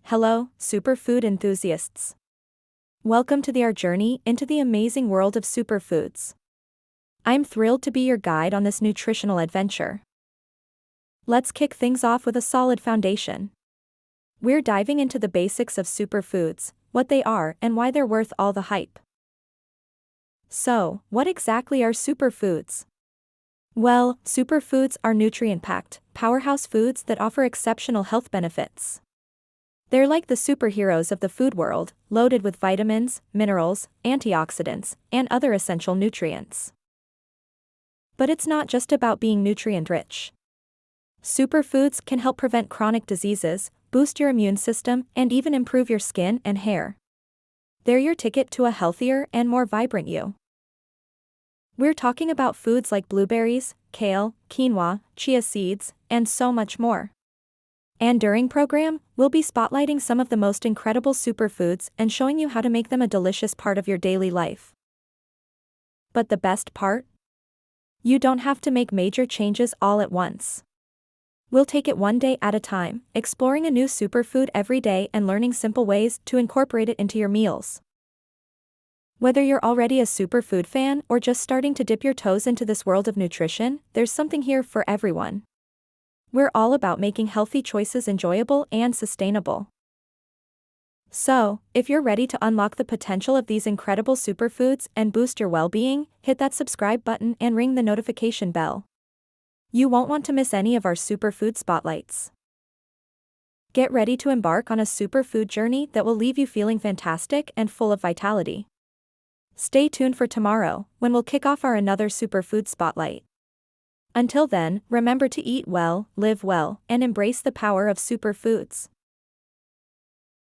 Hello, superfood enthusiasts. Welcome to our journey into the amazing world of superfoods. I'm thrilled to be your guide on this nutritional adventure. Let's kick things off with a solid foundation. We're diving into the basics of superfoods, what they are and why they're worth all the hype. So, what exactly are superfoods? Well, superfoods are nutrient-packed, powerhouse foods that offer exceptional health benefits. They're like the superheroes of the food world, loaded with vitamins, minerals, antioxidants, and other essential nutrients. But it's not just about being nutrient-rich. Superfoods can help prevent chronic diseases, boost your immune system, and even improve your skin and hair. They're your ticket to a healthier and more vibrant you. We're talking about foods like blueberries, kale, quinoa, chia seeds, and so much more. And during program, we'll be spotlighting some of the most incredible superfoods and showing you how to make them a delicious part of your daily life. But the best part? You don't have to make major changes all at once. We'll take it one day at a time, exploring a new superfood every day and learning simple ways to incorporate it into your meals. Whether you're already a superfood fan or just starting to dip your toes into this world of nutrition, there's something here for everyone. We're all about making healthy choices enjoyable and sustainable. So, if you're ready to unlock the potential of these incredible superfoods and boost your well-being, hit that subscribe button and ring the notification bell. You won't want to miss any of our superfood spotlights. Get ready to embark on a superfood journey that will leave you feeling fantastic and full of vitality. Stay tuned for tomorrow, when we'll kick off our another superfood spotlight. Until then, remember to eat well, live well, and embrace the power of superfoods.